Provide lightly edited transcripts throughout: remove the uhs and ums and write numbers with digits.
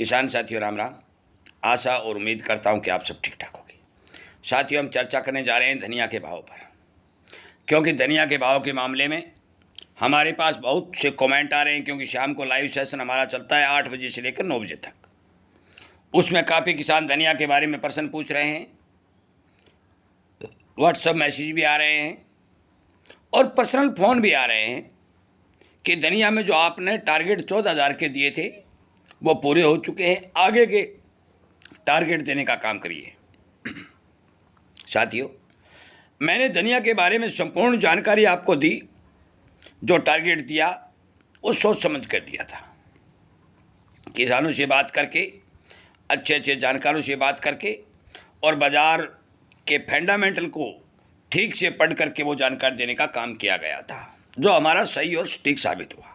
किसान साथियों राम राम। आशा और उम्मीद करता हूं कि आप सब ठीक ठाक होंगे। साथियों, हम चर्चा करने जा रहे हैं धनिया के भाव पर, क्योंकि धनिया के भाव के मामले में हमारे पास बहुत से कमेंट आ रहे हैं। क्योंकि शाम को लाइव सेशन हमारा चलता है 8 बजे से लेकर 9 बजे तक। उसमें काफ़ी किसान धनिया के बारे में प्रश्न पूछ रहे हैं, व्हाट्सएप मैसेज भी आ रहे हैं और पर्सनल फ़ोन भी आ रहे हैं कि धनिया में जो आपने टारगेट 14,000 के दिए थे वो पूरे हो चुके हैं, आगे के टारगेट देने का काम करिए। साथियों, मैंने धनिया के बारे में संपूर्ण जानकारी आपको दी। जो टारगेट दिया वो सोच समझ कर दिया था, किसानों से बात करके, अच्छे जानकारों से बात करके और बाज़ार के फंडामेंटल को ठीक से पढ़ करके वो जानकारी देने का काम किया गया था, जो हमारा सही और सटीक साबित हुआ।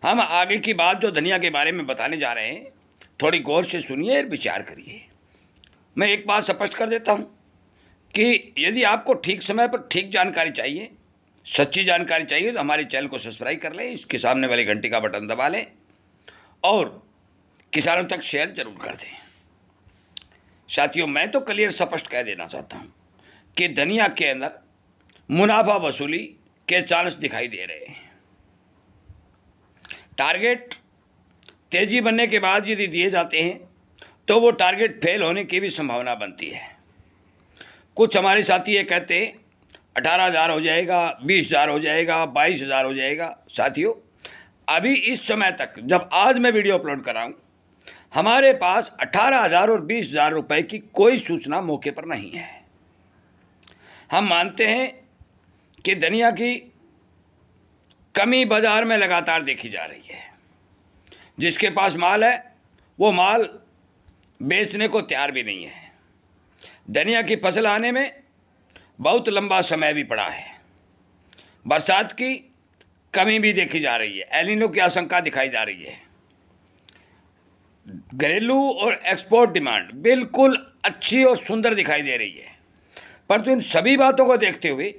हम आगे की बात जो धनिया के बारे में बताने जा रहे हैं, थोड़ी गौर से सुनिए और विचार करिए। मैं एक बात स्पष्ट कर देता हूं कि यदि आपको ठीक समय पर ठीक जानकारी चाहिए, सच्ची जानकारी चाहिए, तो हमारे चैनल को सब्सक्राइब कर लें, इसके सामने वाली घंटी का बटन दबा लें और किसानों तक शेयर जरूर कर दें। साथियों, मैं तो क्लियर स्पष्ट कह देना चाहता हूं कि धनिया के अंदर मुनाफा वसूली के चांस दिखाई दे रहे हैं। टारगेट तेजी बनने के बाद यदि दिए जाते हैं तो वो टारगेट फेल होने की भी संभावना बनती है। कुछ हमारे साथी ये कहते हैं 18,000 हो जाएगा, 20,000 हो जाएगा, 22,000 हो जाएगा। साथियों, अभी इस समय तक जब आज मैं वीडियो अपलोड कर रहा हूँ, हमारे पास 18,000 और 20,000 रुपये की कोई सूचना मौके पर नहीं है। हम मानते हैं कि धनिया की कमी बाजार में लगातार देखी जा रही है। जिसके पास माल है वो माल बेचने को तैयार भी नहीं है। धनिया की फसल आने में बहुत लंबा समय भी पड़ा है। बरसात की कमी भी देखी जा रही है, एल नीनो की आशंका दिखाई जा रही है। घरेलू और एक्सपोर्ट डिमांड बिल्कुल अच्छी और सुंदर दिखाई दे रही है। परंतु इन सभी बातों को देखते हुए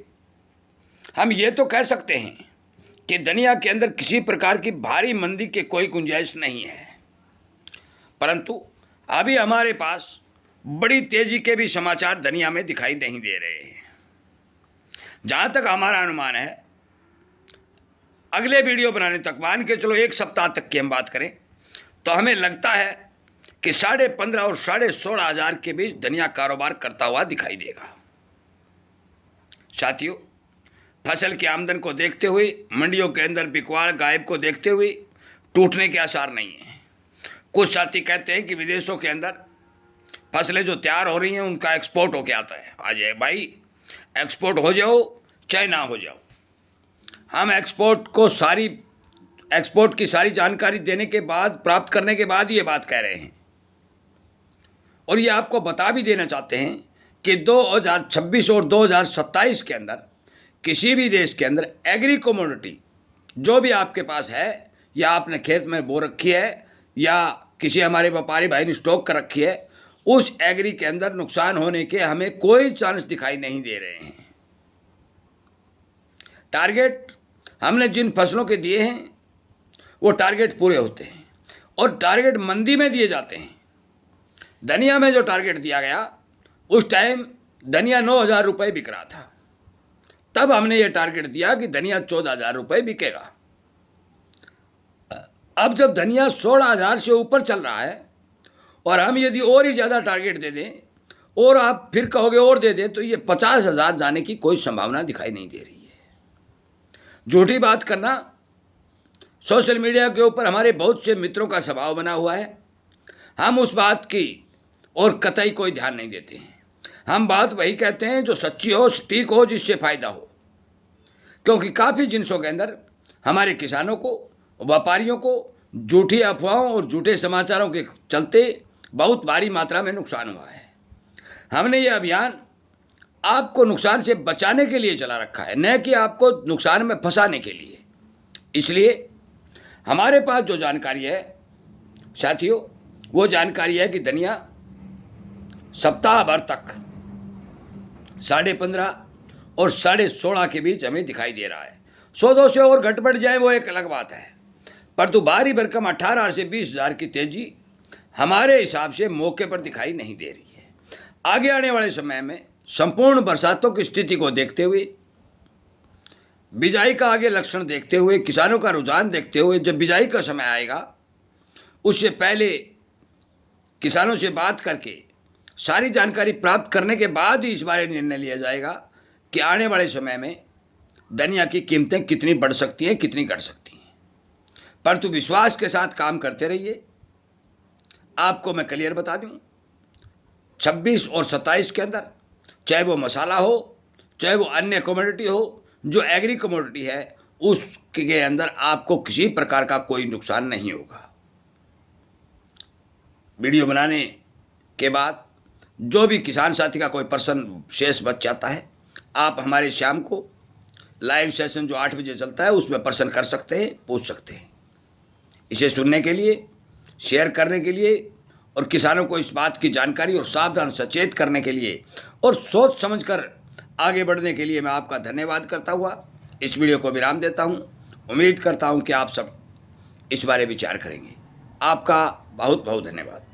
हम ये तो कह सकते हैं कि धनिया के अंदर किसी प्रकार की भारी मंदी की कोई गुंजाइश नहीं है। परंतु अभी हमारे पास बड़ी तेजी के भी समाचार धनिया में दिखाई नहीं दे रहे हैं। जहाँ तक हमारा अनुमान है, अगले वीडियो बनाने तक, मान के चलो 1 सप्ताह तक की हम बात करें, तो हमें लगता है कि 15,500 और 16,500 के बीच धनिया कारोबार करता हुआ दिखाई देगा। साथियों, फसल की आमदन को देखते हुए, मंडियों के अंदर बिकवाल गायब को देखते हुए टूटने के आसार नहीं हैं। कुछ साथी कहते हैं कि विदेशों के अंदर फसलें जो तैयार हो रही हैं उनका एक्सपोर्ट होके आता है। आ जाए भाई, एक्सपोर्ट हो जाओ चाहे ना हो जाओ। हम एक्सपोर्ट की सारी जानकारी देने के बाद, प्राप्त करने के बाद ये बात कह रहे हैं। और ये आपको बता भी देना चाहते हैं कि 2026 और 2027 के अंदर किसी भी देश के अंदर एग्री कमोडिटी जो भी आपके पास है, या आपने खेत में बो रखी है, या किसी हमारे व्यापारी भाई ने स्टॉक कर रखी है, उस एग्री के अंदर नुकसान होने के हमें कोई चांस दिखाई नहीं दे रहे हैं। टारगेट हमने जिन फसलों के दिए हैं वो टारगेट पूरे होते हैं और टारगेट मंदी में दिए जाते हैं। धनिया में जो टारगेट दिया गया उस टाइम धनिया 9,000 रुपये बिक रहा था, तब हमने ये टारगेट दिया कि धनिया 14,000 रुपये बिकेगा। अब जब धनिया 16,000 से ऊपर चल रहा है और हम यदि और ही ज़्यादा टारगेट दे दें और आप फिर कहोगे और दे दें, तो ये 50,000 जाने की कोई संभावना दिखाई नहीं दे रही है। झूठी बात करना सोशल मीडिया के ऊपर हमारे बहुत से मित्रों का स्वभाव बना हुआ है। हम उस बात की और कतई कोई ध्यान नहीं देते हैं। हम बात वही कहते हैं जो सच्ची हो, सटीक हो, जिससे फ़ायदा हो। क्योंकि काफ़ी जिनसों के अंदर हमारे किसानों को, व्यापारियों को झूठी अफवाहों और झूठे समाचारों के चलते बहुत भारी मात्रा में नुकसान हुआ है। हमने ये अभियान आपको नुकसान से बचाने के लिए चला रखा है, न कि आपको नुकसान में फंसाने के लिए। इसलिए हमारे पास जो जानकारी है साथियों, वो जानकारी है कि धनिया सप्ताह भर तक 15.5 और 16.5 के बीच हमें दिखाई दे रहा है। 100-200 और घट बढ़ जाए वो एक अलग बात है, परंतु बाहरी भरकम 18 से 20 हज़ार की तेजी हमारे हिसाब से मौके पर दिखाई नहीं दे रही है। आगे आने वाले समय में संपूर्ण बरसातों की स्थिति को देखते हुए, बिजाई का आगे लक्षण देखते हुए, किसानों का रुझान देखते हुए, जब बिजाई का समय आएगा उससे पहले किसानों से बात करके सारी जानकारी प्राप्त करने के बाद ही इस बारे निर्णय लिया जाएगा कि आने वाले समय में धनिया की कीमतें कितनी बढ़ सकती हैं, कितनी घट सकती हैं। परंतु विश्वास के साथ काम करते रहिए। आपको मैं क्लियर बता दूं, 26 और 27 के अंदर, चाहे वो मसाला हो, चाहे वो अन्य कमोडिटी हो, जो एग्री कमोडिटी है, उसके अंदर आपको किसी प्रकार का कोई नुकसान नहीं होगा। वीडियो बनाने के बाद जो भी किसान साथी का कोई प्रश्न शेष बच जाता है, आप हमारे शाम को लाइव सेशन जो 8 बजे चलता है उसमें प्रश्न कर सकते हैं, पूछ सकते हैं। इसे सुनने के लिए, शेयर करने के लिए और किसानों को इस बात की जानकारी और सावधान सचेत करने के लिए और सोच समझकर आगे बढ़ने के लिए मैं आपका धन्यवाद करता हुआ इस वीडियो को विराम देता हूं। उम्मीद करता हूं कि आप सब इस बारे विचार करेंगे। आपका बहुत बहुत धन्यवाद।